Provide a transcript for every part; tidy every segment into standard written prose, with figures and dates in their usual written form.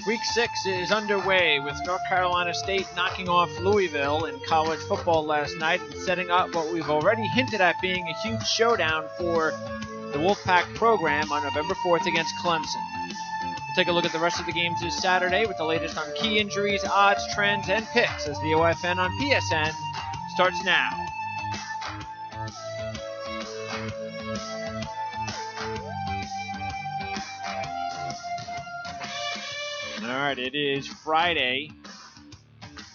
Week 6 is underway with North Carolina State knocking off Louisville in college football last night and setting up what we've already hinted at being a huge showdown for the Wolfpack program on November 4th against Clemson. We'll take a look at the rest of the games this Saturday with the latest on key injuries, odds, trends, and picks as the OFN on PSN starts now. All right, it is Friday,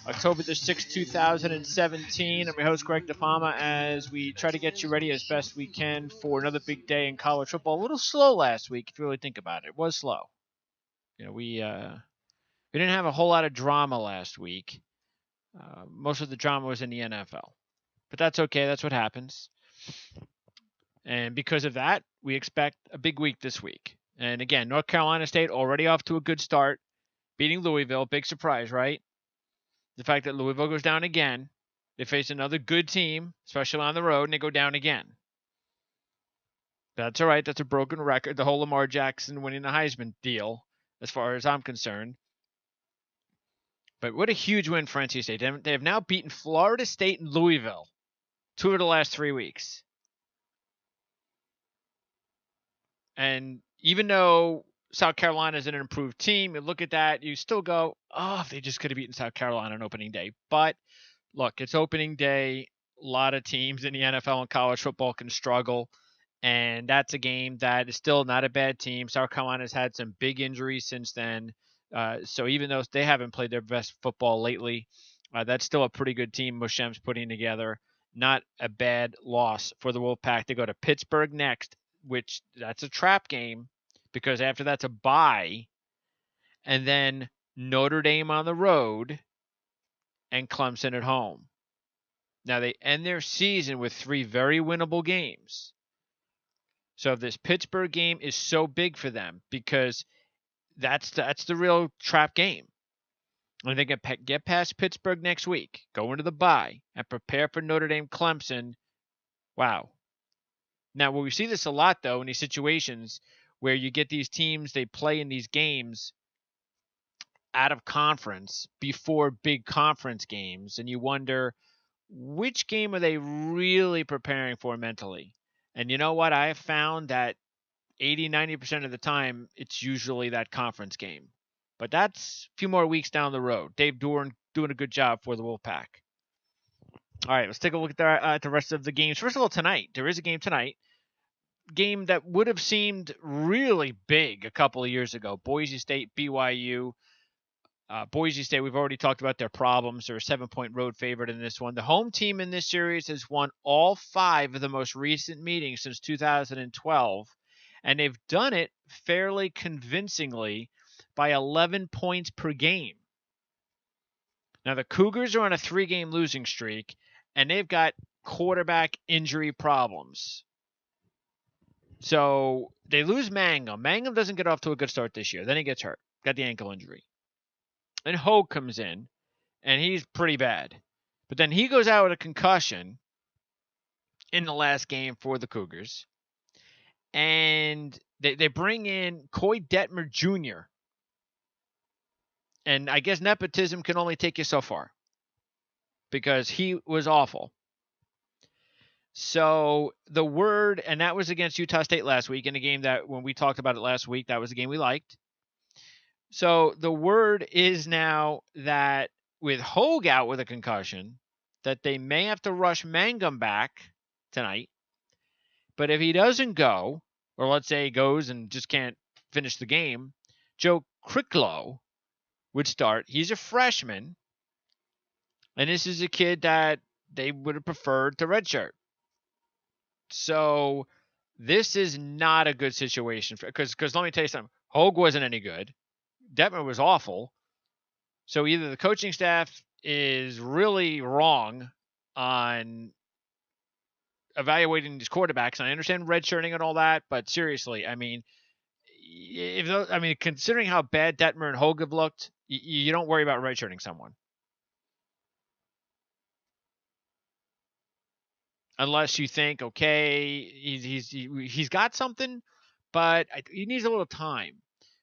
October the 6th, 2017. I'm your host, Greg DePalma, as we try to get you ready as best we can for another big day in college football. A little slow last week, if you really think about it. It was slow. You know, we didn't have a whole lot of drama last week. Most of the drama was in the NFL. But that's okay. That's what happens. And because of that, we expect a big week this week. And again, North Carolina State already off to a good start. Beating Louisville, big surprise, right? The fact that Louisville goes down again, they face another good team, especially on the road, and they go down again. That's all right. That's a broken record. The whole Lamar Jackson winning the Heisman deal, as far as I'm concerned. But what a huge win for NC State. They have now beaten Florida State and Louisville 2 of the last 3 weeks. And even though South Carolina is an improved team, you look at that, you still go, oh, if they just could have beaten South Carolina on opening day. But look, it's opening day. A lot of teams in the NFL and college football can struggle. And that's a game that is still not a bad team. South Carolina's had some big injuries since then. So even though they haven't played their best football lately, that's still a pretty good team Muscham's putting together. Not a bad loss for the Wolfpack. They go to Pittsburgh next, which that's a trap game, because after that's a bye, and then Notre Dame on the road and Clemson at home. Now they end their season with 3 very winnable games. So this Pittsburgh game is so big for them because that's the real trap game. And they can get past Pittsburgh next week, go into the bye, and prepare for Notre Dame Clemson. Wow. Now, we see this a lot, though, in these situations where you get these teams, they play in these games out of conference before big conference games, and you wonder, which game are they really preparing for mentally? And you know what? I have found that 80-90% of the time, it's usually that conference game. But that's a few more weeks down the road. Dave Doran doing a good job for the Wolfpack. All right, let's take a look at the rest of the games. First of all, tonight, there is a game tonight. Game that would have seemed really big a couple of years ago. Boise State BYU. Boise State, we've already talked about their problems. They're a 7-point road favorite in this one. The home team in this series has won all 5 of the most recent meetings since 2012, and they've done it fairly convincingly by 11 points per game. Now, the Cougars are on a 3-game losing streak, and they've got quarterback injury problems. So they lose Mangum. Mangum doesn't get off to a good start this year. Then he gets hurt. Got the ankle injury. And Hogue comes in, and he's pretty bad. But then he goes out with a concussion in the last game for the Cougars. And they bring in Coy Detmer Jr. And I guess nepotism can only take you so far, because he was awful. So the word, and that was against Utah State last week, in a game that when we talked about it last week, that was a game we liked. So the word is now that with Hogue out with a concussion, that they may have to rush Mangum back tonight. But if he doesn't go, or let's say he goes and just can't finish the game, Joe Cricklow would start. He's a freshman, and this is a kid that they would have preferred to redshirt. So this is not a good situation, because let me tell you something. Hogue wasn't any good. Detmer was awful. So either the coaching staff is really wrong on evaluating these quarterbacks, and I understand redshirting and all that, but seriously, I mean, considering how bad Detmer and Hogue have looked, you don't worry about redshirting someone. Unless you think, okay, he's got something, but he needs a little time.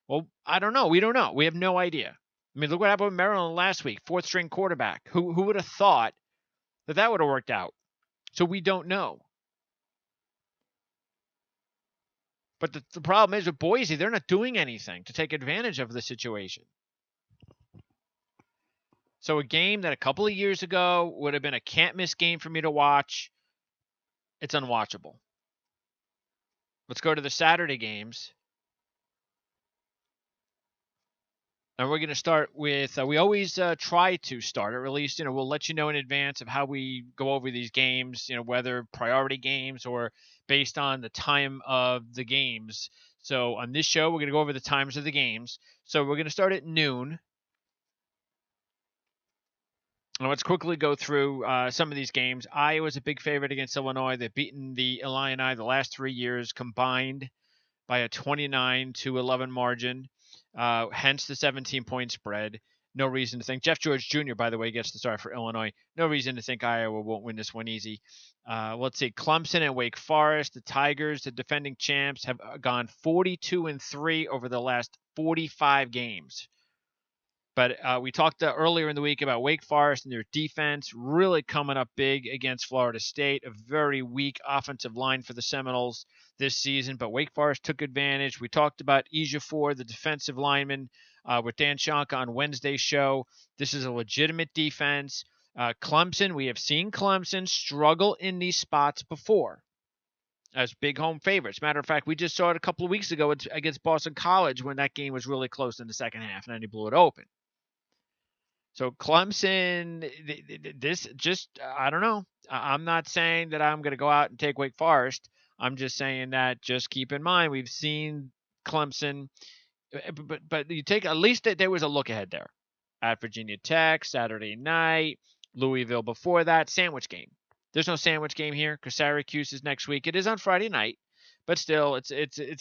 Well, I don't know. We don't know. We have no idea. I mean, look what happened with Maryland last week. Fourth string quarterback. Who would have thought that would have worked out? So we don't know. But the problem is with Boise, they're not doing anything to take advantage of the situation. So a game that a couple of years ago would have been a can't-miss game for me to watch, it's unwatchable. Let's go to the Saturday games. And we're going to start with, we always try to start, or at least, we'll let you know in advance of how we go over these games, whether priority games or based on the time of the games. So on this show, we're going to go over the times of the games. So we're going to start at noon. And let's quickly go through some of these games. Iowa's a big favorite against Illinois. They've beaten the Illini the last 3 years combined by a 29-11 margin. Hence the 17-point spread. No reason to think. Jeff George Jr., by the way, gets the start for Illinois. No reason to think Iowa won't win this one easy. Let's see. Clemson and Wake Forest. The Tigers, the defending champs, have gone 42-3 over the last 45 games. But we talked earlier in the week about Wake Forest and their defense really coming up big against Florida State. A very weak offensive line for the Seminoles this season, but Wake Forest took advantage. We talked about Ejiofor, the defensive lineman, with Dan Shanka on Wednesday's show. This is a legitimate defense. Clemson, we have seen Clemson struggle in these spots before as big home favorites. Matter of fact, we just saw it a couple of weeks ago against Boston College when that game was really close in the second half, and then he blew it open. So Clemson, this just, I don't know. I'm not saying that I'm going to go out and take Wake Forest. I'm just saying that just keep in mind, we've seen Clemson, but you take, at least there was a look ahead there. At Virginia Tech, Saturday night, Louisville before that, sandwich game. There's no sandwich game here because Syracuse is next week. It is on Friday night, but still, it's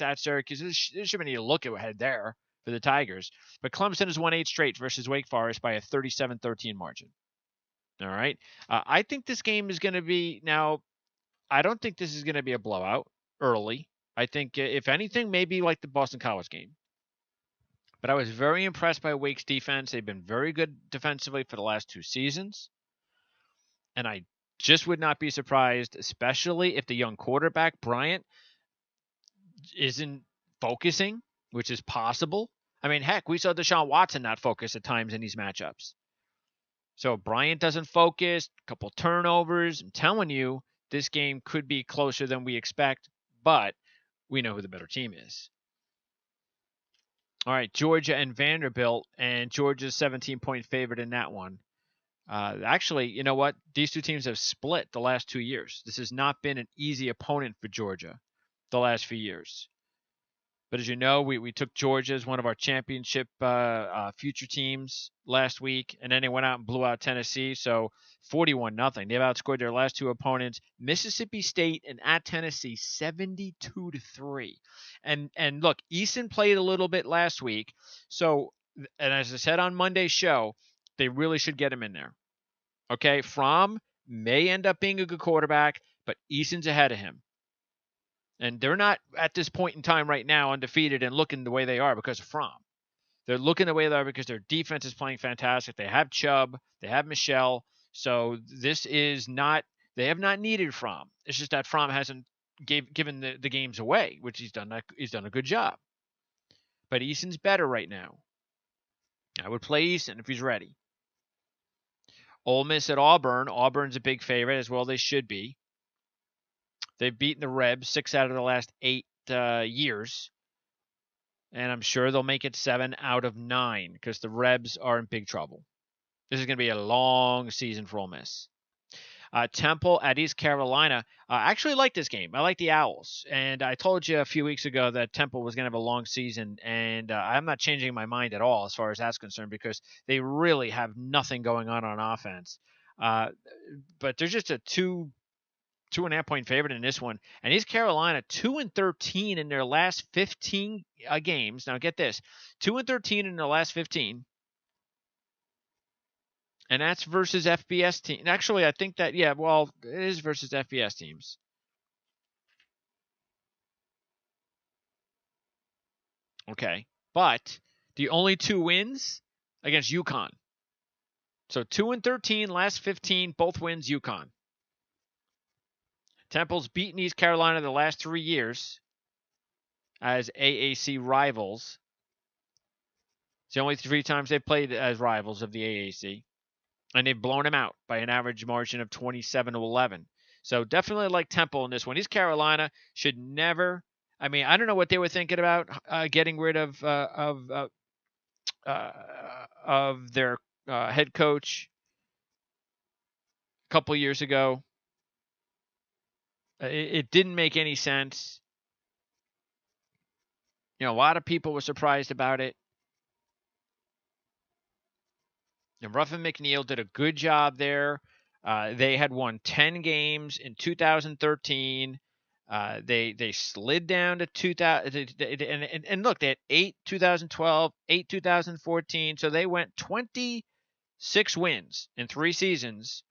at Syracuse. There should be a look ahead there for the Tigers. But Clemson has won 8 straight versus Wake Forest by a 37-13 margin. All right. I think this game is going to be, now, I don't think this is going to be a blowout early. I think, if anything, maybe like the Boston College game. But I was very impressed by Wake's defense. They've been very good defensively for the last 2 seasons. And I just would not be surprised, especially if the young quarterback, Bryant, isn't focusing, which is possible. I mean, heck, we saw Deshaun Watson not focus at times in these matchups. So Bryant doesn't focus, a couple turnovers. I'm telling you, this game could be closer than we expect, but we know who the better team is. All right, Georgia and Vanderbilt, and Georgia's 17-point favorite in that one. Actually, you know what? These two teams have split the last 2 years. This has not been an easy opponent for Georgia the last few years. But as you know, we took Georgia as one of our championship future teams last week, and then they went out and blew out Tennessee. So 41-0. They've outscored their last 2 opponents, Mississippi State and at Tennessee, 72-3. And look, Eason played a little bit last week. So, and as I said on Monday's show, they really should get him in there. Okay, Fromm may end up being a good quarterback, but Eason's ahead of him. And they're not, at this point in time right now, undefeated and looking the way they are because of Fromm. They're looking the way they are because their defense is playing fantastic. They have Chubb. They have Michelle. So this is not, they have not needed Fromm. It's just that Fromm hasn't given the games away, which he's done a good job. But Eason's better right now. I would play Eason if he's ready. Ole Miss at Auburn. Auburn's a big favorite, as well they should be. They've beaten the Rebs 6 out of the last 8 years. And I'm sure they'll make it 7 out of 9 because the Rebs are in big trouble. This is going to be a long season for Ole Miss. Temple at East Carolina. I actually like this game. I like the Owls. And I told you a few weeks ago that Temple was going to have a long season. And I'm not changing my mind at all as far as that's concerned because they really have nothing going on offense. But they're just a 2.5 point favorite in this one. And East Carolina 2-13 in their last 15 games. Now get this, 2-13 in their last 15. And that's versus FBS teams. Actually, I think that, it is versus FBS teams. Okay. but the only 2 wins against UConn. So 2-13, last 15, both wins UConn. Temple's beaten East Carolina the last 3 years as AAC rivals. It's the only 3 times they've played as rivals of the AAC. And they've blown them out by an average margin of 27-11. So definitely like Temple in this one. East Carolina should never. I mean, I don't know what they were thinking about getting rid of their head coach a couple years ago. It didn't make any sense. A lot of people were surprised about it. And Ruffin McNeil did a good job there. They had won 10 games in 2013. They slid down to 2000, and look, they had 8 2012, 8 2014. So they went 26 wins in 3 seasons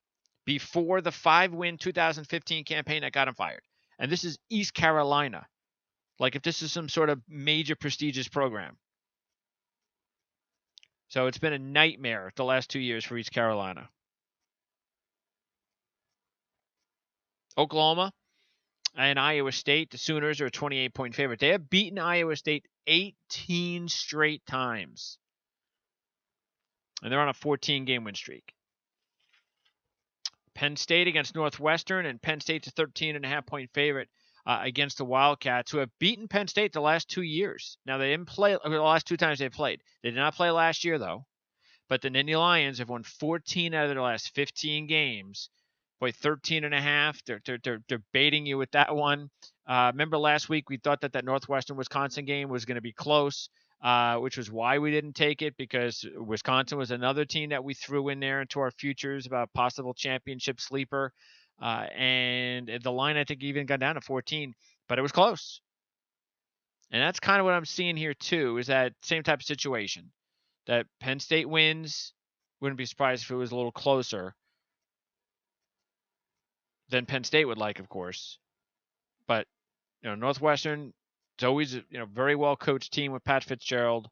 before the 5-win 2015 campaign that got him fired. And this is East Carolina. Like if this is some sort of major prestigious program. So it's been a nightmare the last 2 years for East Carolina. Oklahoma and Iowa State, the Sooners are a 28-point favorite. They have beaten Iowa State 18 straight times. And they're on a 14-game win streak. Penn State against Northwestern, and Penn State's a 13.5-point favorite against the Wildcats, who have beaten Penn State the last 2 years. Now, they didn't play the last 2 times they played. They did not play last year, though. But the Nittany Lions have won 14 out of their last 15 games. Boy, 13.5. They're baiting you with that one. Remember last week we thought that Northwestern-Wisconsin game was going to be close, which was why we didn't take it, because Wisconsin was another team that we threw in there into our futures about possible championship sleeper. And the line, I think, even got down to 14, but it was close. And that's kind of what I'm seeing here, too, is that same type of situation. That Penn State wins. Wouldn't be surprised if it was a little closer than Penn State would like, of course. But, Northwestern, it's always a very well-coached team with Pat Fitzgerald.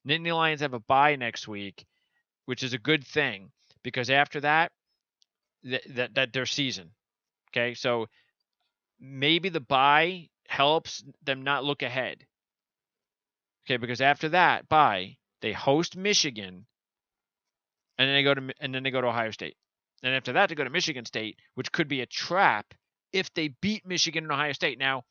Nittany Lions have a bye next week, which is a good thing, because after that, that their season. Okay, so maybe the bye helps them not look ahead. Okay, because after that bye, they host Michigan, and then they go to Ohio State. And after that, they go to Michigan State, which could be a trap if they beat Michigan and Ohio State. Now,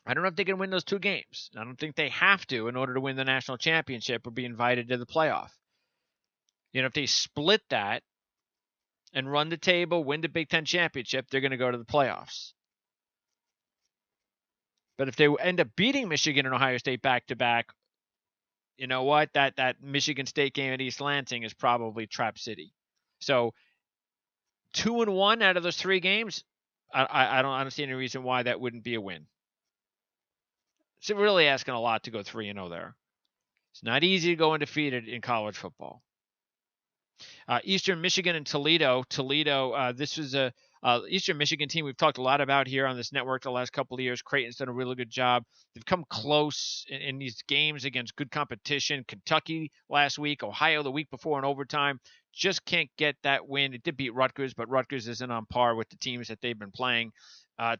I don't know if they can win those 2 games. I don't think they have to in order to win the national championship or be invited to the playoff. If they split that and run the table, win the Big Ten championship, they're going to go to the playoffs. But if they end up beating Michigan and Ohio State back-to-back, you know what? That Michigan State game at East Lansing is probably Trap City. So 2-1 out of those 3 games, I don't see any reason why that wouldn't be a win. So really asking a lot to go 3-0 there. It's not easy to go undefeated in college football. Eastern Michigan and Toledo. This was a Eastern Michigan team we've talked a lot about here on this network the last couple of years. Creighton's done a really good job. They've come close in these games against good competition. Kentucky last week, Ohio the week before in overtime. Just can't get that win. It did beat Rutgers, but Rutgers isn't on par with the teams that they've been playing.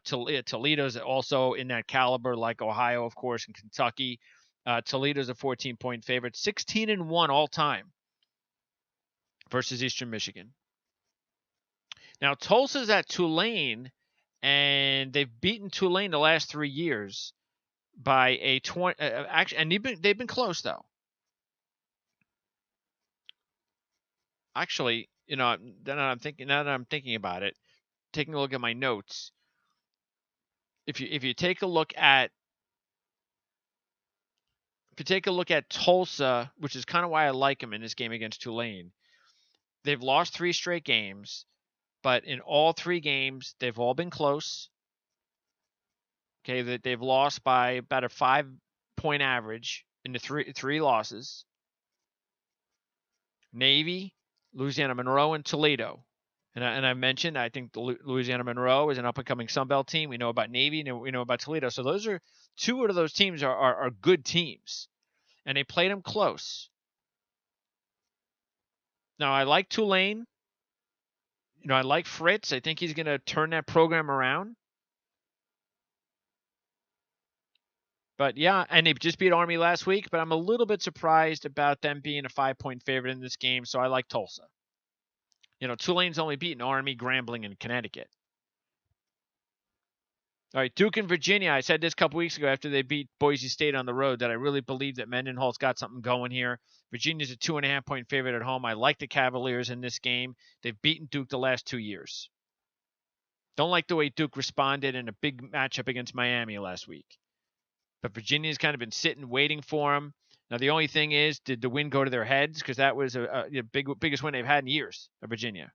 Toledo's also in that caliber, like Ohio, of course, and Kentucky. Toledo's a 14-point favorite, 16-1 all time versus Eastern Michigan. Now, Tulsa's at Tulane, and they've beaten Tulane the last 3 years by a 20. Actually, and they've been close though. Actually, now that I'm thinking about it, taking a look at my notes, if you take a look at Tulsa, which is kind of why I like them in this game against Tulane, they've lost 3 straight games, but in all 3 games they've all been close. Okay, that they've lost by about a 5-point average in the three losses. Navy, Louisiana Monroe, and Toledo. And I mentioned, I think Louisiana Monroe is an up-and-coming Sun Belt team. We know about Navy, and we know about Toledo. So those are 2 of those teams are good teams. and they played them close. Now, I like Tulane. I like Fritz. I think he's going to turn that program around. But yeah, and they just beat Army last week, but I'm a little bit surprised about them being a 5-point favorite in this game, so I like Tulsa. Tulane's only beaten Army, Grambling, and Connecticut. All right, Duke and Virginia. I said this a couple weeks ago after they beat Boise State on the road that I really believe that Mendenhall's got something going here. Virginia's a 2.5-point favorite at home. I like the Cavaliers in this game. They've beaten Duke the last 2 years. Don't like the way Duke responded in a big matchup against Miami last week. But Virginia's kind of been sitting, waiting for them. Now, the only thing is, did the win go to their heads? Because that was a biggest win they've had in years of Virginia.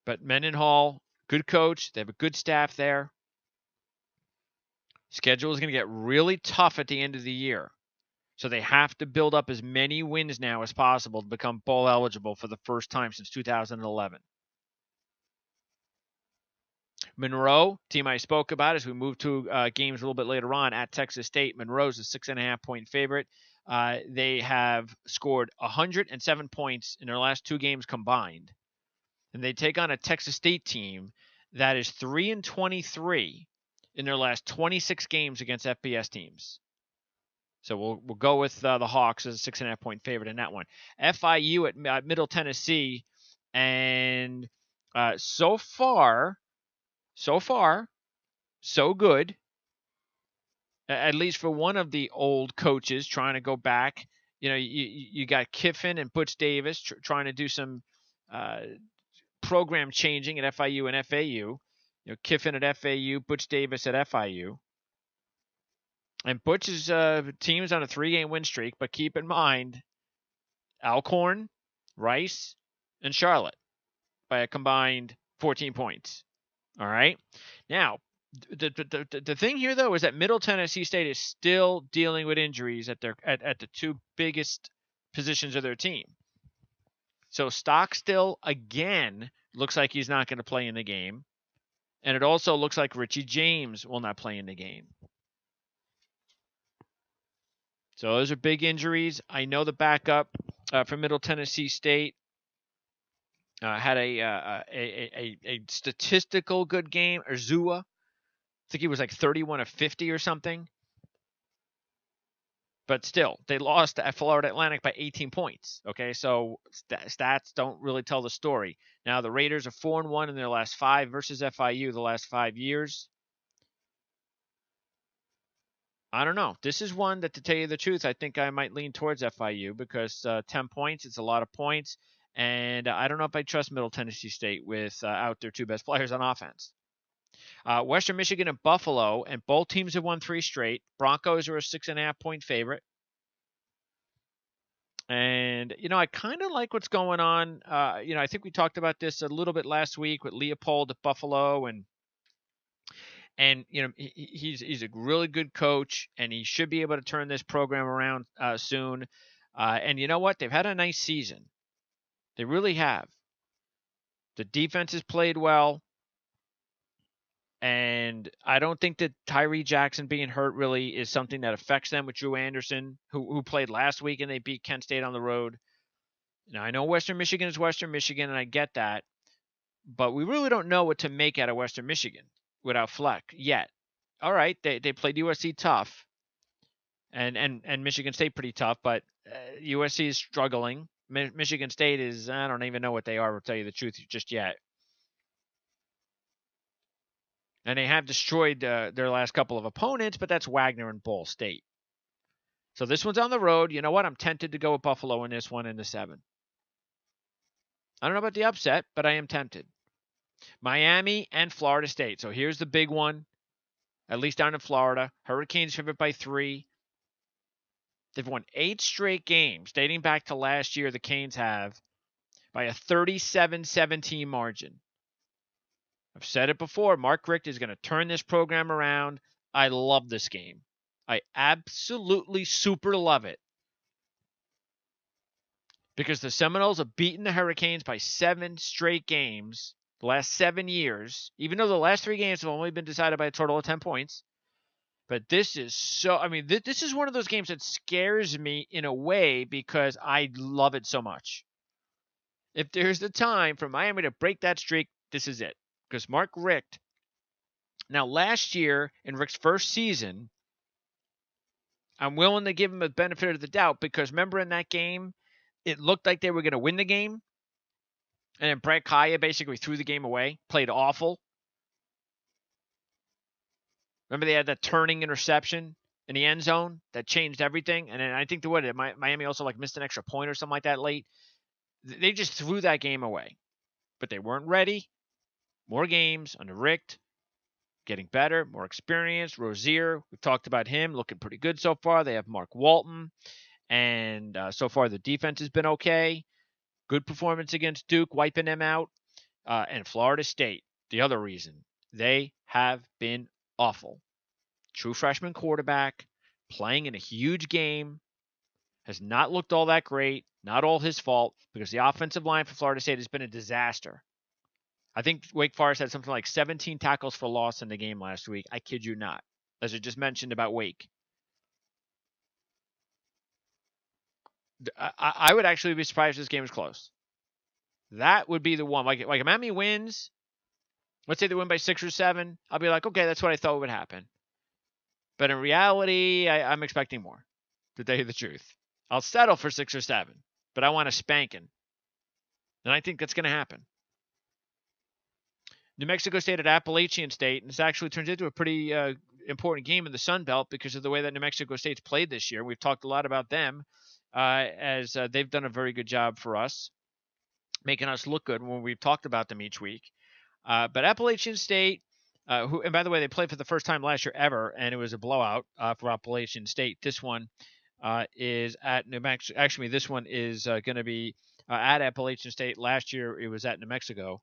But Mendenhall, good coach. They have a good staff there. Schedule is going to get really tough at the end of the year. So they have to build up as many wins now as possible to become bowl eligible for the first time since 2011. Monroe, team I spoke about as we move to games a little bit later on at Texas State. Monroe's a 6.5-point favorite. They have scored 107 points in their last 2 games combined. And they take on a Texas State team that is 3-23 in their last 26 games against FBS teams. So we'll go with the Hawks as a 6.5-point favorite in that one. FIU at Middle Tennessee, and so far, so good. At least for one of the old coaches trying to go back. You got Kiffin and Butch Davis trying to do some program changing at FIU and FAU. Kiffin at FAU, Butch Davis at FIU. And Butch's team is on a 3-game win streak, but keep in mind, Alcorn, Rice, and Charlotte by a combined 14 points. All right. Now, the thing here, though, is that Middle Tennessee State is still dealing with injuries at the 2 biggest positions of their team. So Stockstill, again, looks like he's not going to play in the game. And it also looks like Richie James will not play in the game. So those are big injuries. I know the backup for Middle Tennessee State had a statistical good game. Urzua, I think he was like 31 of 50 or something. But still, they lost at Florida Atlantic by 18 points. Okay, so stats don't really tell the story. Now the Raiders are 4-1 in their last 5 versus FIU the last 5 years. I don't know. This is one that, to tell you the truth, I think I might lean towards FIU because 10 points, it's a lot of points. And I don't know if I trust Middle Tennessee State with out their 2 best players on offense. Western Michigan and Buffalo, and both teams have won 3 straight. Broncos are a 6.5-point favorite. And, I kind of like what's going on. I think we talked about this a little bit last week with Leopold at Buffalo, and he's a really good coach, and he should be able to turn this program around soon. And you know what? They've had a nice season. They really have. The defense has played well, and I don't think that Tyree Jackson being hurt really is something that affects them with Drew Anderson, who played last week and they beat Kent State on the road. Now, I know Western Michigan is Western Michigan, and I get that, but we really don't know what to make out of Western Michigan without Fleck yet. All right, they played USC tough, and Michigan State pretty tough, but USC is struggling. Michigan State is, I don't even know what they are, to tell you the truth, just yet. And they have destroyed their last couple of opponents, but that's Wagner and Ball State. So this one's on the road. You know what? I'm tempted to go with Buffalo in this one in the 7. I don't know about the upset, but I am tempted. Miami and Florida State. So here's the big one, at least down in Florida. Hurricanes favored by 3. They've won 8 straight games dating back to last year. The Canes have by a 37-17 margin. I've said it before. Mark Richt is going to turn this program around. I love this game. I absolutely super love it. Because the Seminoles have beaten the Hurricanes by 7 straight games the last 7 years, even though the last 3 games have only been decided by a total of 10 points. But this is so, I mean, this is one of those games that scares me in a way because I love it so much. If there's the time for Miami to break that streak, this is it. Because Mark Richt, now last year in Richt's first season, I'm willing to give him a benefit of the doubt because remember in that game, it looked like they were going to win the game. And then Brett Kaya basically threw the game away, played awful. Remember they had that turning interception in the end zone that changed everything? And then I think Miami also like missed an extra point or something like that late. They just threw that game away. But they weren't ready. More games under Richt. Getting better, more experience. Rozier, we've talked about him, looking pretty good so far. They have Mark Walton. And so far the defense has been okay. Good performance against Duke, wiping them out. And Florida State, the other reason. They have been awful. True freshman quarterback, playing in a huge game, has not looked all that great. Not all his fault, because the offensive line for Florida State has been a disaster. I think Wake Forest had something like 17 tackles for loss in the game last week. I kid you not. As I just mentioned about Wake. I would actually be surprised if this game is close. That would be the one. Like if Miami wins, let's say they win by 6 or 7, I'll be like, okay, that's what I thought would happen. But in reality, I'm expecting more, to tell you the truth. I'll settle for 6 or 7, but I want a spanking. And I think that's going to happen. New Mexico State at Appalachian State, and this actually turns into a pretty important game in the Sun Belt because of the way that New Mexico State's played this year. We've talked a lot about them as they've done a very good job for us, making us look good when we've talked about them each week. But Appalachian State, and by the way, they played for the first time last year ever, and it was a blowout for Appalachian State. This one is at New Mexico. Actually, this one is going to be at Appalachian State. Last year, it was at New Mexico.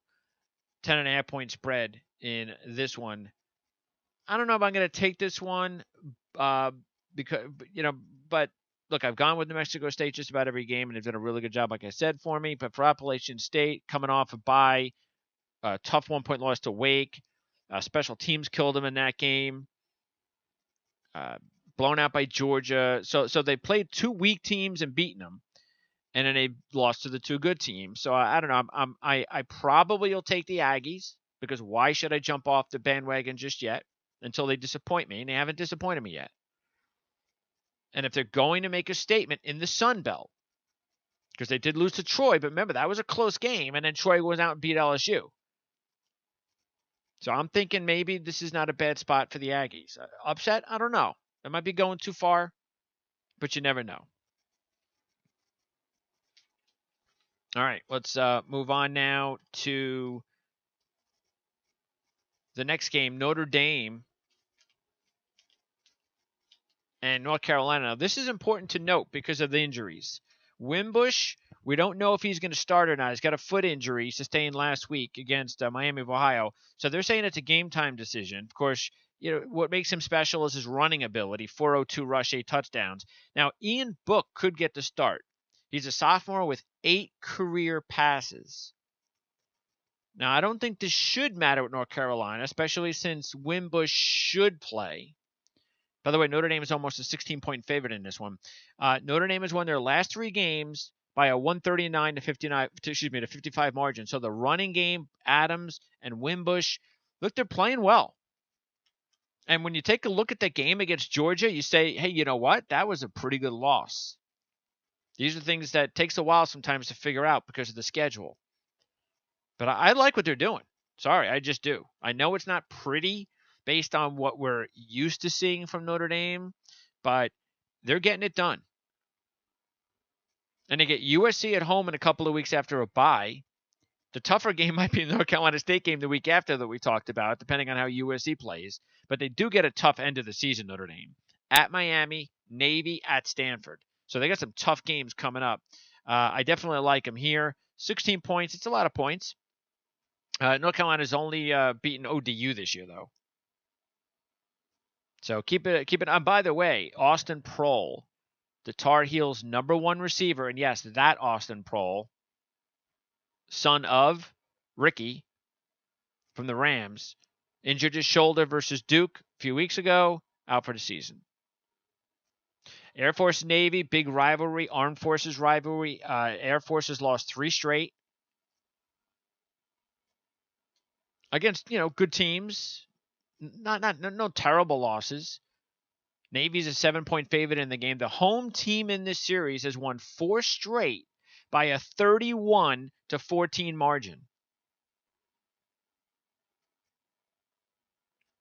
10.5 point spread in this one. I don't know if I'm going to take this one because, but look, I've gone with New Mexico State just about every game, and they've done a really good job, like I said, for me. But for Appalachian State, coming off a bye, a tough 1 point loss to Wake. Special teams killed them in that game. Blown out by Georgia. So they played 2 weak teams and beaten them. And then they lost to the 2 good teams. So I don't know. I probably will take the Aggies because why should I jump off the bandwagon just yet until they disappoint me? And they haven't disappointed me yet. And if they're going to make a statement in the Sun Belt, because they did lose to Troy, but remember, that was a close game, and then Troy went out and beat LSU. So I'm thinking maybe this is not a bad spot for the Aggies. Upset? I don't know. It might be going too far, but you never know. All right, let's move on now to the next game, Notre Dame and North Carolina. Now, this is important to note because of the injuries. Wimbush, we don't know if he's going to start or not. He's got a foot injury sustained last week against Miami of Ohio. So they're saying it's a game-time decision. Of course, what makes him special is his running ability, 402 rush, 8 touchdowns. Now, Ian Book could get the start. He's a sophomore with 8 career passes. Now, I don't think this should matter with North Carolina, especially since Wimbush should play. By the way, Notre Dame is almost a 16-point favorite in this one. Notre Dame has won their last 3 games by a 139 to 55 margin. So the running game, Adams and Wimbush, look, they're playing well. And when you take a look at that game against Georgia, you say, hey, you know what? That was a pretty good loss. These are things that takes a while sometimes to figure out because of the schedule. But I like what they're doing. Sorry, I just do. I know it's not pretty based on what we're used to seeing from Notre Dame, but they're getting it done. And they get USC at home in a couple of weeks after a bye. The tougher game might be the North Carolina State game the week after that we talked about, depending on how USC plays. But they do get a tough end of the season, Notre Dame. At Miami, Navy, at Stanford. So they got some tough games coming up. I definitely like them here. 16 points. It's a lot of points. North Carolina's only beaten ODU this year, though. So keep it. And by the way, Austin Prohl, the Tar Heels' #1 receiver, and yes, that Austin Prohl, son of Ricky from the Rams, injured his shoulder versus Duke a few weeks ago. out for the season. Air Force Navy, big rivalry, Armed Forces rivalry. Air Force has lost 3 straight against, good teams. No terrible losses. Navy's a 7-point favorite in the game. The home team in this series has won 4 straight by a 31-14 margin.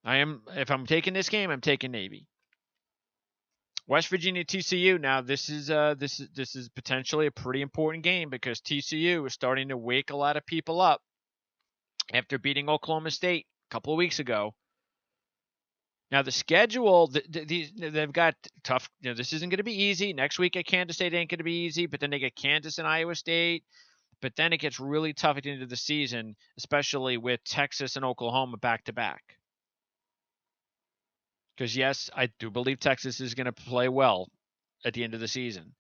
If I'm taking this game, I'm taking Navy. West Virginia TCU. Now this is potentially a pretty important game because TCU is starting to wake a lot of people up after beating Oklahoma State a couple of weeks ago. Now the schedule, they've got tough. This isn't going to be easy. Next week at Kansas State ain't going to be easy, but then they get Kansas and Iowa State. But then it gets really tough at the end of the season, especially with Texas and Oklahoma back to back. Because, yes, I do believe Texas is going to play well at the end of the season.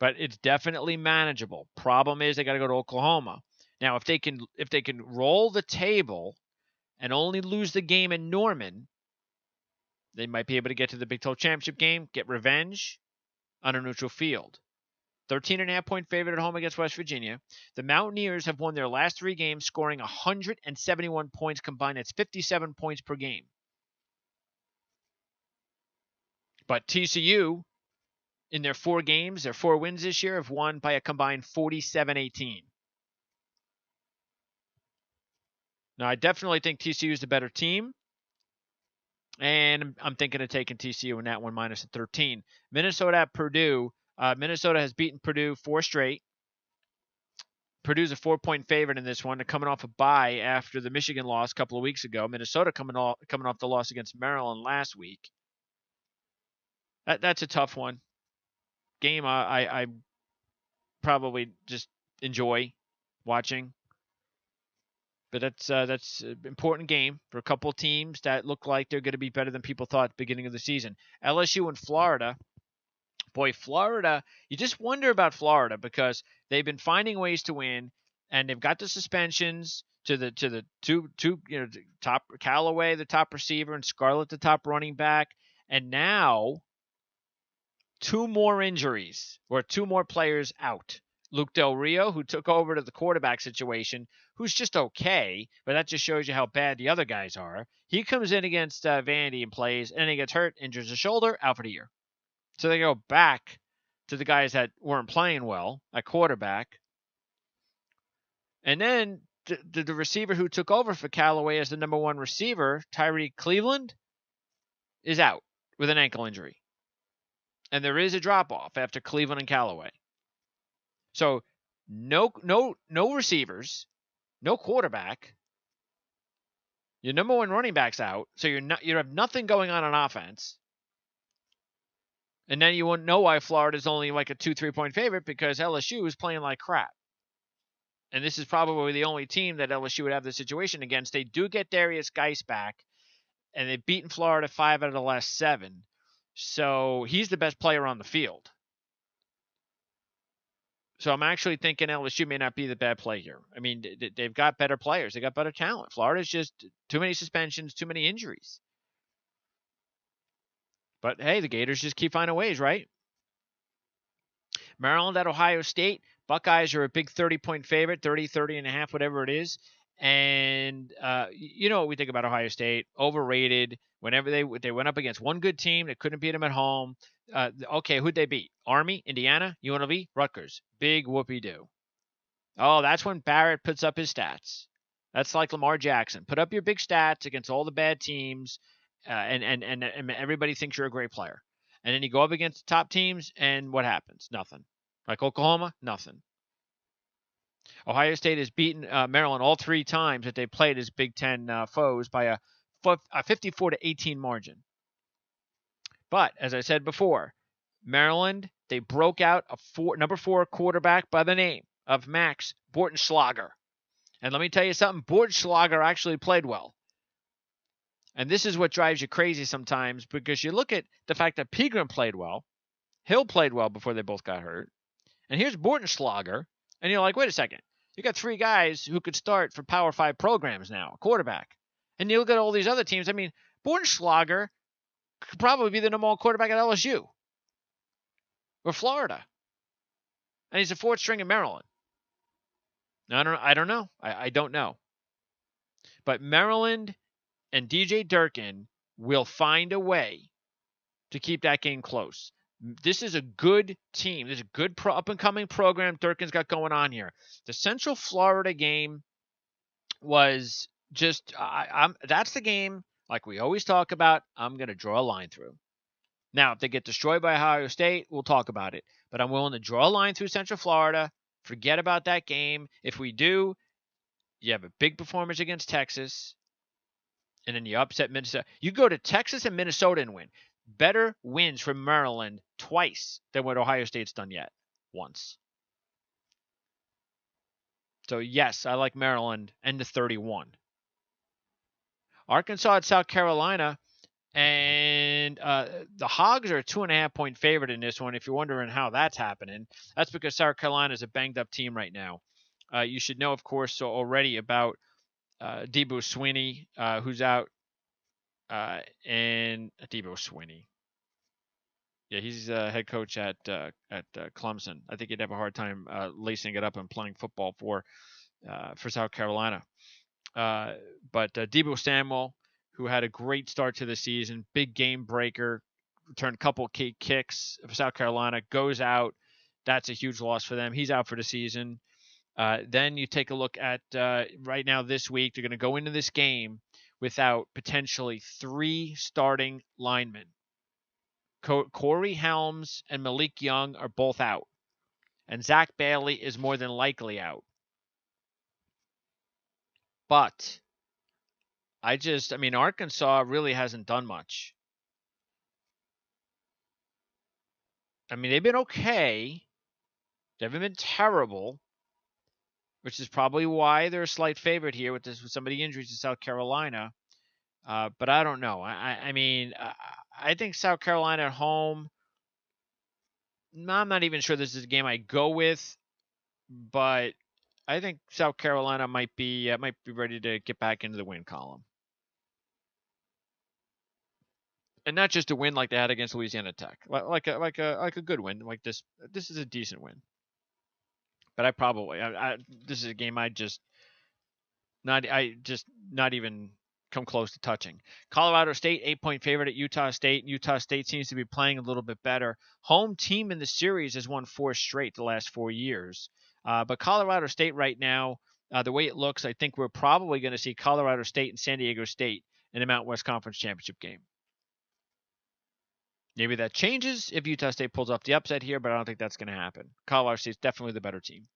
But it's definitely manageable. Problem is they got to go to Oklahoma. Now, if they can roll the table and only lose the game in Norman, they might be able to get to the Big 12 championship game, get revenge on a neutral field. 13.5-point favorite at home against West Virginia. The Mountaineers have won their last 3 games, scoring 171 points combined. That's 57 points per game. But TCU, in their 4 games, their 4 wins this year, have won by a combined 47-18. Now, I definitely think TCU is the better team. And I'm thinking of taking TCU in that one minus the 13. Minnesota at Purdue. Minnesota has beaten Purdue 4 straight. Purdue's a 4-point favorite in this one. They're coming off a bye after the Michigan loss a couple of weeks ago. Minnesota coming off the loss against Maryland last week. That's a tough one. Game I probably just enjoy watching. But that's an important game for a couple teams that look like they're going to be better than people thought at the beginning of the season. LSU and Florida. Boy, Florida, you just wonder about Florida because they've been finding ways to win, and they've got the suspensions to the two top Callaway, the top receiver, and Scarlett, the top running back, and now 2 more injuries or 2 more players out. Luke Del Rio, who took over to the quarterback situation, who's just okay, but that just shows you how bad the other guys are. He comes in against Vandy and plays, and he gets hurt, injures his shoulder, out for the year. So they go back to the guys that weren't playing well at quarterback. And then the receiver who took over for Callaway as the number 1 receiver, Tyree Cleveland, is out with an ankle injury. And there is a drop-off after Cleveland and Callaway. So no receivers, no quarterback. Your number 1 running back's out, so you have nothing going on offense. And then you won't know why Florida's only like a 2-3 point favorite because LSU is playing like crap. And this is probably the only team that LSU would have the situation against. They do get Darius Geis back, and they've beaten Florida 5 out of the last 7. So he's the best player on the field. So I'm actually thinking LSU may not be the bad play here. I mean, they've got better players. They got better talent. Florida's just too many suspensions, too many injuries. But, hey, the Gators just keep finding ways, right? Maryland at Ohio State. Buckeyes are a big 30-point favorite, 30.5, whatever it is. And you know what we think about Ohio State. Overrated. Whenever they went up against one good team, they couldn't beat them at home. Okay, who'd they beat? Army, Indiana, UNLV, Rutgers. Big whoopee-doo. Oh, that's when Barrett puts up his stats. That's like Lamar Jackson. Put up your big stats against all the bad teams, and everybody thinks you're a great player. And then you go up against the top teams, and what happens? Nothing. Like Oklahoma, nothing. Ohio State has beaten Maryland all 3 times that they played as Big Ten foes by a 54-18 margin. But, as I said before, Maryland, they broke out a number 4 quarterback by the name of Max Bortenschlager. And let me tell you something, Bortenschlager actually played well. And this is what drives you crazy sometimes because you look at the fact that Pegram played well, Hill played well before they both got hurt, and here's Bortenschlager, and you're like, wait a second, you got 3 guys who could start for Power 5 programs now, a quarterback. And you look at all these other teams, I mean, Bortenschlager could probably be the number 1 quarterback at LSU or Florida. And he's a 4th string in Maryland. I don't know. I don't know. But Maryland and DJ Durkin will find a way to keep that game close. This is a good team. There's a good up-and-coming program Durkin's got going on here. The Central Florida game was just that's the game, like we always talk about, I'm going to draw a line through. Now, if they get destroyed by Ohio State, we'll talk about it. But I'm willing to draw a line through Central Florida, forget about that game. If we do, you have a big performance against Texas, and then you upset Minnesota. You go to Texas and Minnesota and win. Better wins from Maryland twice than what Ohio State's done yet. Once. So, yes, I like Maryland and the 31. Arkansas at South Carolina, and the Hogs are a 2.5-point favorite in this one. If you're wondering how that's happening, that's because South Carolina is a banged-up team right now. You should know, of course, already about Debo Swinney, who's out, and Debo Swinney. Yeah, he's head coach at Clemson. I think he'd have a hard time lacing it up and playing football for South Carolina. But Debo Samuel, who had a great start to the season, big game breaker, returned a couple key kicks for South Carolina, goes out. That's a huge loss for them. He's out for the season. Then you take a look at right now this week, they're going to go into this game without potentially 3 starting linemen. Corey Helms and Malik Young are both out. And Zach Bailey is more than likely out. But Arkansas really hasn't done much. They've been okay. They haven't been terrible, which is probably why they're a slight favorite here with some of the injuries to South Carolina. But I don't know. I think South Carolina at home, I'm not even sure this is a game I go with, but I think South Carolina might be ready to get back into the win column. And not just a win like they had against Louisiana Tech, like a good win. Like this is a decent win. But this is a game I just not even come close to touching. Colorado State 8-point favorite at Utah State. Utah State seems to be playing a little bit better. Home team in the series has won 4 straight the last 4 years. But Colorado State right now, the way it looks, I think we're probably going to see Colorado State and San Diego State in the Mountain West Conference Championship game. Maybe that changes if Utah State pulls off the upset here, but I don't think that's going to happen. Colorado State's definitely the better team.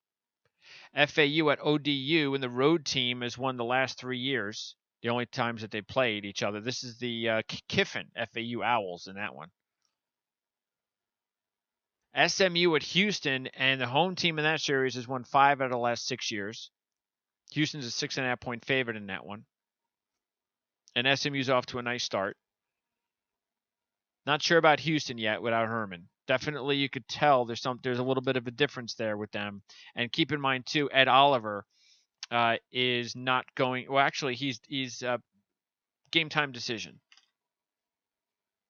FAU at ODU, and the road team has won the last 3 years, the only times that they played each other. This is the Kiffin FAU Owls in that one. SMU at Houston, and the home team in that series has won 5 out of the last 6 years. Houston's a 6.5-point favorite in that one. And SMU's off to a nice start. Not sure about Houston yet without Herman. Definitely you could tell there's a little bit of a difference there with them. And keep in mind too, Ed Oliver is not going. Well, actually, he's game time decision.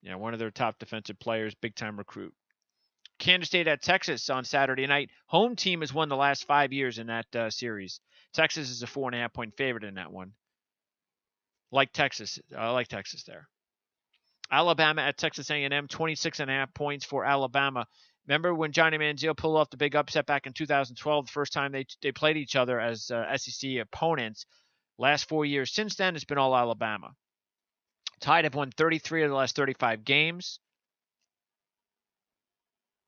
One of their top defensive players, big time recruit. Kansas State at Texas on Saturday night. Home team has won the last 5 years in that series. Texas is a 4.5-point favorite in that one. Like Texas there. Alabama at Texas A&M, 26.5 points for Alabama. Remember when Johnny Manziel pulled off the big upset back in 2012, the first time they played each other as SEC opponents? Last 4 years since then, it's been all Alabama. Tide have won 33 of the last 35 games.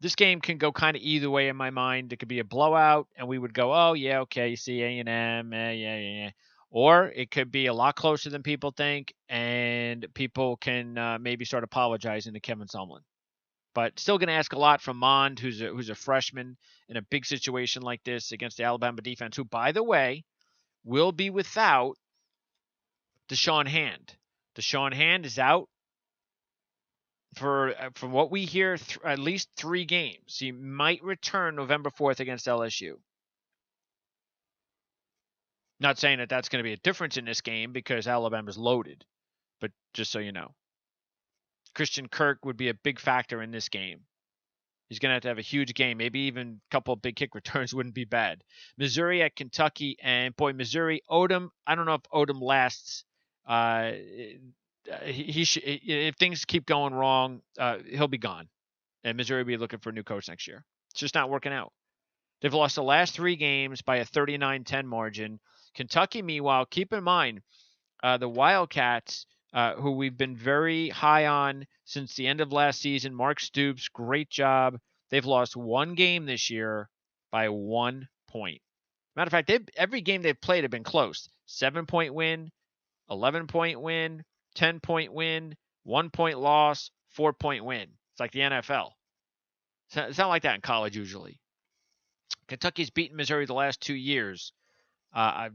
This game can go kind of either way in my mind. It could be a blowout, and we would go, oh, yeah, okay, you see A&M, yeah. Or it could be a lot closer than people think, and people can maybe start apologizing to Kevin Sumlin. But still going to ask a lot from Mond, who's a freshman in a big situation like this against the Alabama defense, who, by the way, will be without Deshaun Hand. Deshaun Hand is out for, from what we hear, at least 3 games. He might return November 4th against LSU. Not saying that that's going to be a difference in this game because Alabama's loaded, but just so you know. Christian Kirk would be a big factor in this game. He's going to have a huge game. Maybe even a couple of big kick returns wouldn't be bad. Missouri at Kentucky, and boy, Missouri, Odom, I don't know if Odom lasts. If things keep going wrong, he'll be gone. And Missouri will be looking for a new coach next year. It's just not working out. They've lost the last 3 games by a 39-10 margin. Kentucky, meanwhile, keep in mind, the Wildcats, who we've been very high on since the end of last season. Mark Stoops, great job. They've lost 1 game this year by 1 point. Matter of fact, every game they've played have been close. 7-point win, 11-point win, 10-point win, 1-point loss, 4-point win. It's like the NFL. It's not like that in college usually. Kentucky's beaten Missouri the last 2 years.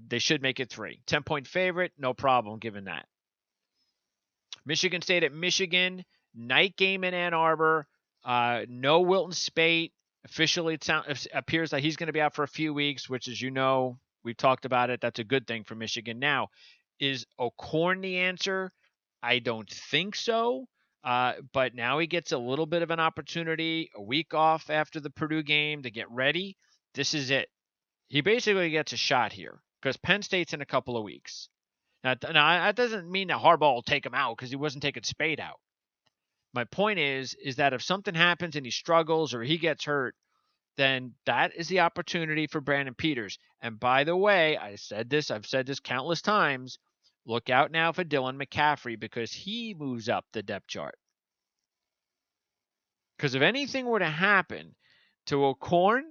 They should make it 3. 10-point favorite, no problem given that. Michigan State at Michigan, night game in Ann Arbor. No Wilton Spate. Officially, it appears that he's going to be out for a few weeks, which, as you know, we've talked about it. That's a good thing for Michigan. Now, is O'Korn the answer? I don't think so. But now he gets a little bit of an opportunity, a week off after the Purdue game to get ready. This is it. He basically gets a shot here because Penn State's in a couple of weeks. Now that doesn't mean that Harbaugh will take him out because he wasn't taking Spade out. My point is that if something happens and he struggles or he gets hurt, then that is the opportunity for Brandon Peters. And by the way, I've said this countless times, look out now for Dylan McCaffrey because he moves up the depth chart. Because if anything were to happen to O'Korn,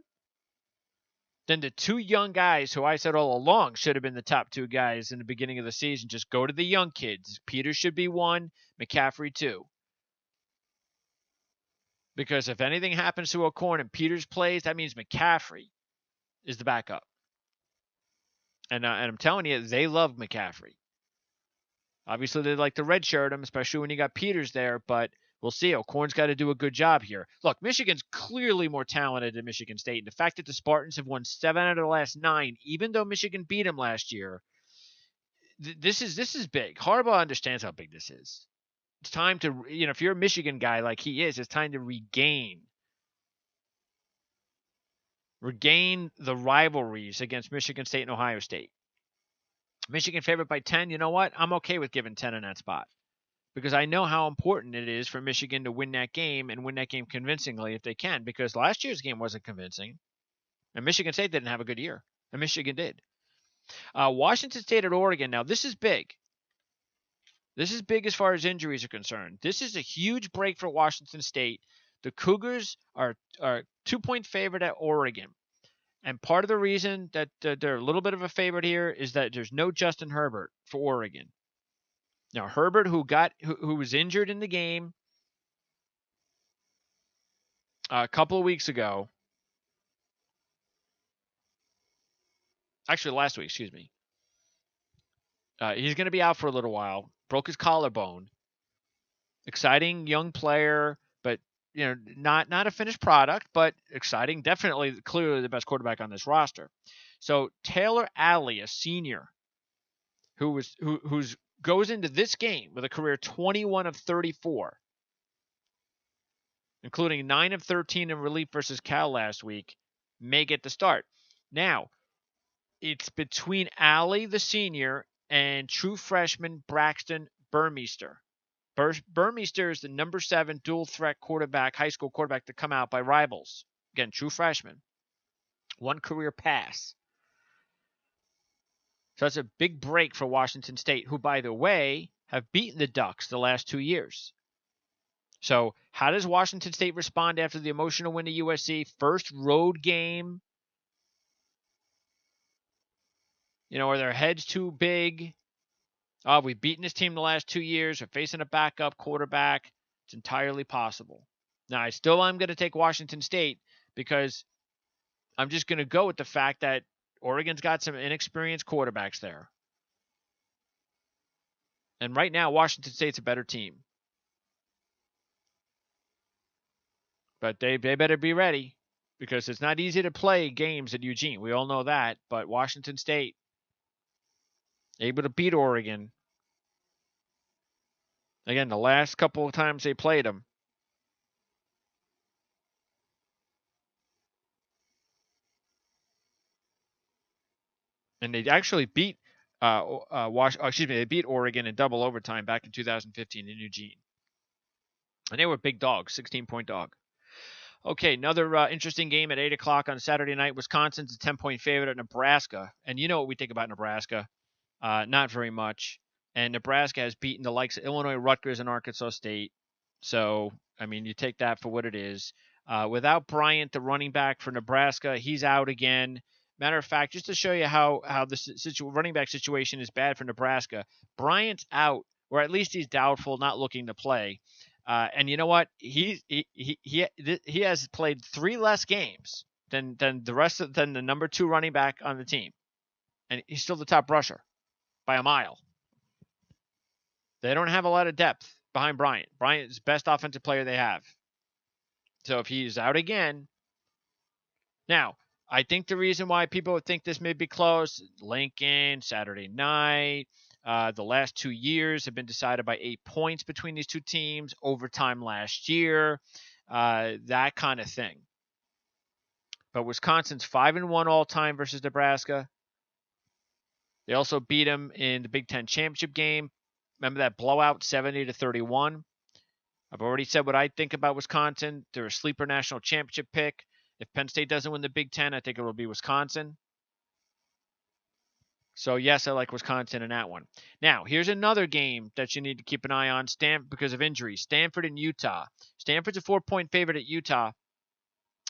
then the 2 young guys who I said all along should have been the top 2 guys in the beginning of the season, just go to the young kids. Peters should be 1, McCaffrey 2. Because if anything happens to O'Korn and Peters plays, that means McCaffrey is the backup. And I'm telling you, they love McCaffrey. Obviously, they like to redshirt him, especially when you got Peters there, but we'll see. O'Korn's got to do a good job here. Look, Michigan's clearly more talented than Michigan State. And the fact that the Spartans have won 7 out of the last 9, even though Michigan beat them last year, this is big. Harbaugh understands how big this is. It's time to, if you're a Michigan guy like he is, it's time to regain the rivalries against Michigan State and Ohio State. Michigan favored by 10. You know what? I'm okay with giving 10 in that spot because I know how important it is for Michigan to win that game and win that game convincingly if they can, because last year's game wasn't convincing and Michigan State didn't have a good year and Michigan did. Washington State at Oregon. Now, this is big. This is big as far as injuries are concerned. This is a huge break for Washington State. The Cougars are 2-point favorite at Oregon. And part of the reason that they're a little bit of a favorite here is that there's no Justin Herbert for Oregon. Now, Herbert, who was injured in the game a couple of weeks ago. Actually, last week, excuse me. He's going to be out for a little while. Broke his collarbone. Exciting young player, but not a finished product, but exciting. Definitely, clearly the best quarterback on this roster. So Taylor Alley, a senior, who goes into this game with a career 21 of 34, including 9 of 13 in relief versus Cal last week, may get the start. Now, it's between Alley, the senior, and true freshman Braxton Burmeister. Burmeister is the number 7 dual threat quarterback, high school quarterback to come out by rivals. Again, true freshman. 1 career pass. So that's a big break for Washington State, who, by the way, have beaten the Ducks the last 2 years. So how does Washington State respond after the emotional win to USC? First road game. Are their heads too big? Oh, we've beaten this team the last 2 years. We're facing a backup quarterback. It's entirely possible. Now, I'm going to take Washington State because I'm just going to go with the fact that Oregon's got some inexperienced quarterbacks there. And right now, Washington State's a better team. But they better be ready because it's not easy to play games at Eugene. We all know that. But Washington State, able to beat Oregon. Again, the last couple of times they played him, and they actually beat they beat Oregon in double overtime back in 2015 in Eugene. And they were big dogs, 16-point dog. Okay, another interesting game at 8 o'clock on Saturday night. Wisconsin's a 10-point favorite at Nebraska. And you know what we think about Nebraska. Not very much. And Nebraska has beaten the likes of Illinois, Rutgers, and Arkansas State. So, I mean, you take that for what it is. Without Bryant, the running back for Nebraska, he's out again. Matter of fact, just to show you how the running back situation is bad for Nebraska, Bryant's out, or at least he's doubtful, not looking to play. And you know what? He has played 3 less games than the number 2 running back on the team, and he's still the top rusher by a mile. They don't have a lot of depth behind Bryant. Bryant is the best offensive player they have. So if he's out again, now I think the reason why people would think this may be close, Lincoln, Saturday night. The last 2 years have been decided by 8 points between these two teams, overtime last year, that kind of thing. But Wisconsin's 5-1 all-time versus Nebraska. They also beat them in the Big Ten championship game. Remember that blowout, 70-31? I've already said what I think about Wisconsin. They're a sleeper national championship pick. If Penn State doesn't win the Big Ten, I think it will be Wisconsin. So, yes, I like Wisconsin in that one. Now, here's another game that you need to keep an eye on because of injuries. Stanford and Utah. Stanford's a 4-point favorite at Utah.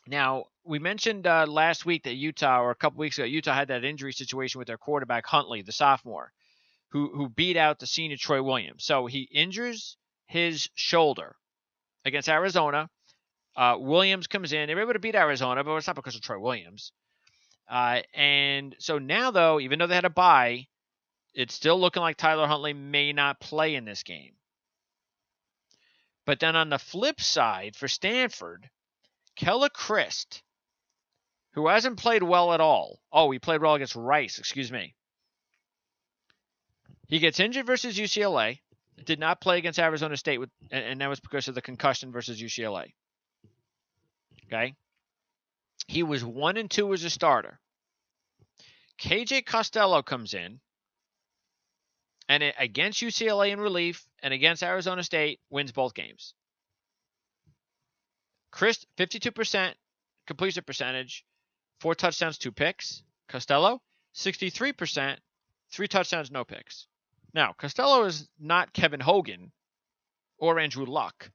Now, we mentioned last week that Utah, or a couple weeks ago, Utah had that injury situation with their quarterback, Huntley, the sophomore, who beat out the senior Troy Williams. So he injures his shoulder against Arizona. Williams comes in. They were able to beat Arizona, but it's not because of Troy Williams. And so now, though, even though they had a bye, it's still looking like Tyler Huntley may not play in this game. But then on the flip side, for Stanford, Kella Christ, who hasn't played well at all. Oh, he played well against Rice, excuse me. He gets injured versus UCLA, did not play against Arizona State, and that was because of the concussion versus UCLA. Okay? He was 1-2 as a starter. KJ Costello comes in, and against UCLA in relief and against Arizona State, wins both games. Chris, 52% completion percentage, 4 touchdowns, 2 picks. Costello, 63%, 3 touchdowns, no picks. Now, Costello is not Kevin Hogan or Andrew Luck,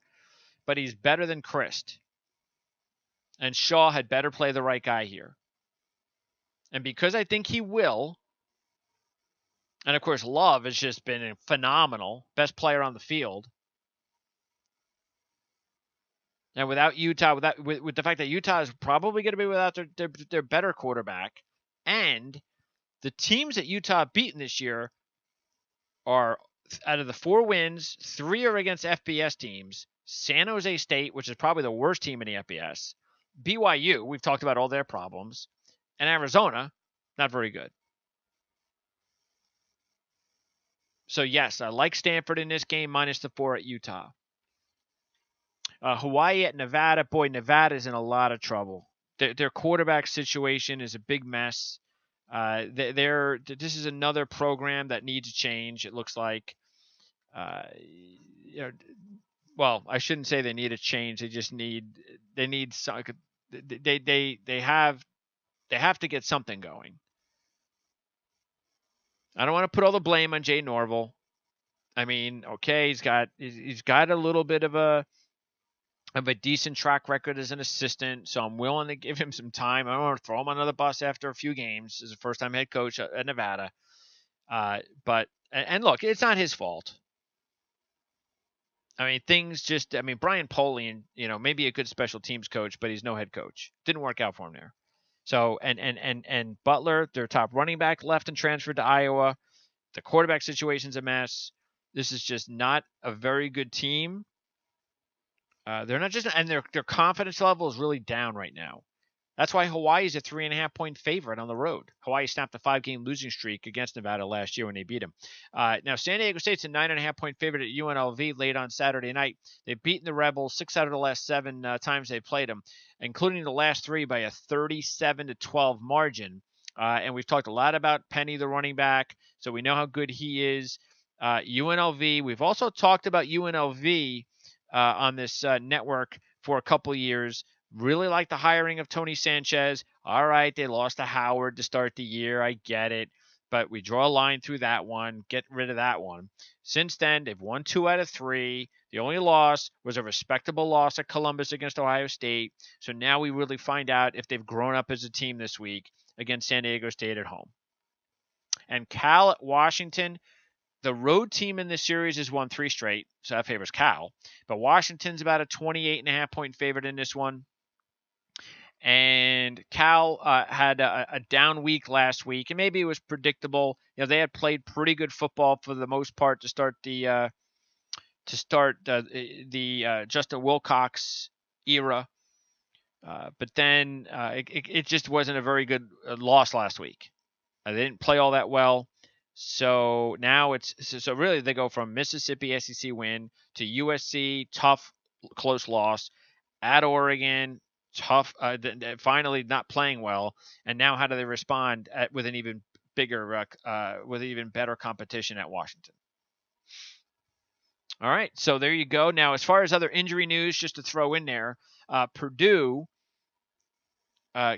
but he's better than Christ. And Shaw had better play the right guy here. And because I think he will, and of course Love has just been phenomenal, best player on the field. And without Utah, with the fact that Utah is probably going to be without their better quarterback, and the teams that Utah beaten this year are, out of the 4 wins, 3 are against FBS teams. San Jose State, which is probably the worst team in the FBS. BYU, we've talked about all their problems. And Arizona, not very good. So, yes, I like Stanford in this game, minus the 4 at Utah. Hawaii at Nevada. Boy, Nevada's in a lot of trouble. Their quarterback situation is a big mess. This is another program that needs a change, it looks like. Well, I shouldn't say they need a change. They need some. They have to get something going. I don't want to put all the blame on Jay Norville. I mean, okay, he's got a little bit of a decent track record as an assistant, so I'm willing to give him some time. I don't want to throw him under the bus after a few games as a first-time head coach at Nevada. But look, it's not his fault. I mean, Brian Polian, maybe a good special teams coach, but he's no head coach. Didn't work out for him there. So, and Butler, their top running back, left and transferred to Iowa. The quarterback situation's a mess. This is just not a very good team. They're not just, and their confidence level is really down right now. That's why Hawaii is a 3.5-point favorite on the road. Hawaii snapped a 5-game losing streak against Nevada last year when they beat them. Now, San Diego State's a 9.5-point favorite at UNLV late on Saturday night. They've beaten the Rebels 6 out of the last 7 times they played them, including the last 3 by a 37-12 margin. And we've talked a lot about Penny, the running back, so we know how good he is. UNLV, we've also talked about UNLV on this network for a couple years. Really like the hiring of Tony Sanchez. All right, they lost to Howard to start the year. I get it. But we draw a line through that one, get rid of that one. Since then, they've won 2 out of 3. The only loss was a respectable loss at Columbus against Ohio State. So now we really find out if they've grown up as a team this week against San Diego State at home. And Cal at Washington. The road team in this series has won 3 straight, so that favors Cal. But Washington's about a 28.5-point favorite in this one. And Cal had a down week last week, and maybe it was predictable. They had played pretty good football for the most part to start the Justin Wilcox era, but then it just wasn't a very good loss last week. They didn't play all that well, so now so really they go from Mississippi SEC win to USC tough close loss at Oregon. Tough, finally not playing well, and now how do they respond with an even bigger, with even better competition at Washington? All right, so there you go. Now, as far as other injury news, just to throw in there, Purdue,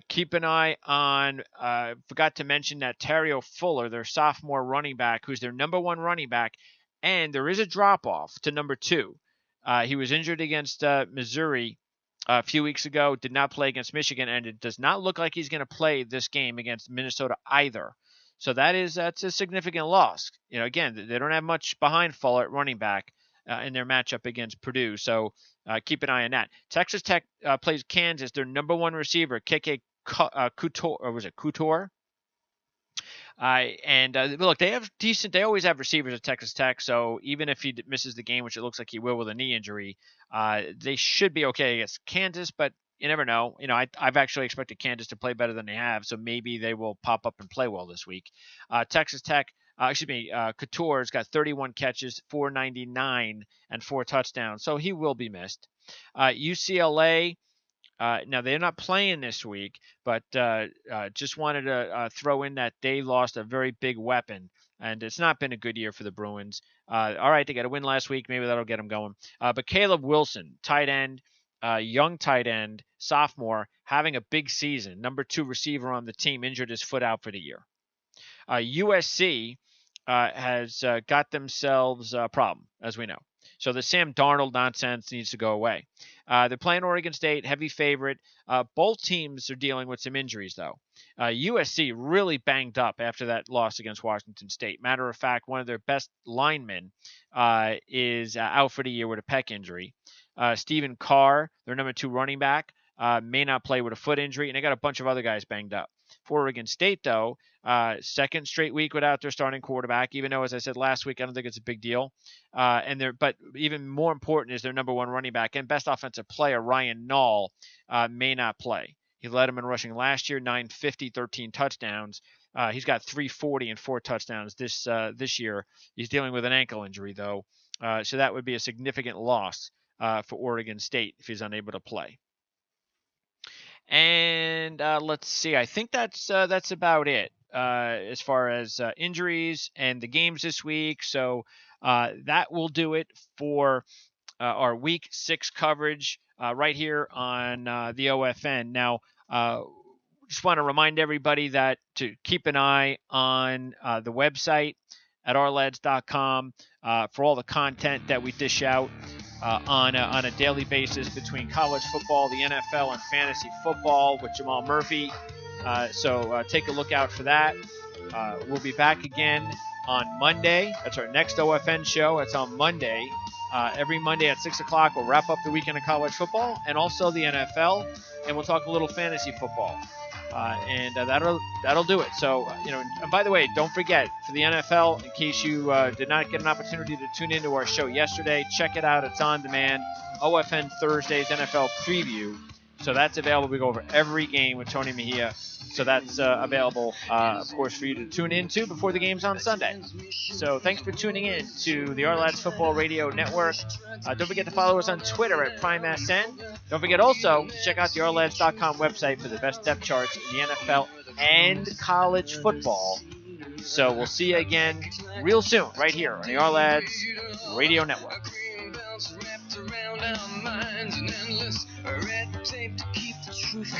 keep an eye on, forgot to mention that Tario Fuller, their sophomore running back, who's their number 1 running back, and there is a drop-off to number 2. He was injured against Missouri a few weeks ago, did not play against Michigan, and it does not look like he's going to play this game against Minnesota either. So that's a significant loss. Again, they don't have much behind Fuller at running back in their matchup against Purdue. So keep an eye on that. Texas Tech plays Kansas. Their number 1 receiver, KK Couture, or was it Couture? Look, they have decent. They always have receivers at Texas Tech, so even if he misses the game, which it looks like he will with a knee injury, they should be okay against Kansas. But you never know. I've actually expected Kansas to play better than they have, so maybe they will pop up and play well this week. Texas Tech, Couture's got 31 catches, 499, and 4 touchdowns, so he will be missed. UCLA. Now, they're not playing this week, but just wanted to throw in that they lost a very big weapon, and it's not been a good year for the Bruins. All right, they got a win last week. Maybe that'll get them going. But Caleb Wilson, tight end, young tight end, sophomore, having a big season. Number 2 receiver on the team, injured his foot out for the year. USC has got themselves a problem, as we know. So the Sam Darnold nonsense needs to go away. They're playing Oregon State, heavy favorite. Both teams are dealing with some injuries, though. USC really banged up after that loss against Washington State. Matter of fact, one of their best linemen is out for the year with a pec injury. Stephen Carr, their number 2 running back, may not play with a foot injury, and they got a bunch of other guys banged up. For Oregon State, though, second straight week without their starting quarterback, even though, as I said last week, I don't think it's a big deal. But even more important is their number 1 running back and best offensive player, Ryan Nall, may not play. He led them in rushing last year, 950, 13 touchdowns. He's got 340 and 4 touchdowns this year. He's dealing with an ankle injury, though, so that would be a significant loss for Oregon State if he's unable to play. And let's see. I think that's about it as far as injuries and the games this week. So that will do it for our Week 6 coverage right here on the OFN. Now, just want to remind everybody that to keep an eye on the website at ourlads.com for all the content that we dish out on a daily basis between college football, the NFL, and fantasy football with Jamal Murphy. So take a look out for that. We'll be back again on Monday. That's our next OFN show. It's on Monday. Every Monday at 6 o'clock, we'll wrap up the weekend of college football and also the NFL, and we'll talk a little fantasy football. And that'll do it. So, and by the way, don't forget, for the NFL, in case you did not get an opportunity to tune into our show yesterday, check it out. It's on demand. OFN Thursdays NFL preview. So that's available. We go over every game with Tony Mejia. So that's available, of course, for you to tune into before the games on Sunday. So thanks for tuning in to the Ourlads Football Radio Network. Don't forget to follow us on Twitter at PrimeSN. Don't forget also to check out the Ourlads.com website for the best depth charts in the NFL and college football. So we'll see you again real soon right here on the Ourlads Radio Network. Wrapped around our minds and endless red tape to keep the truth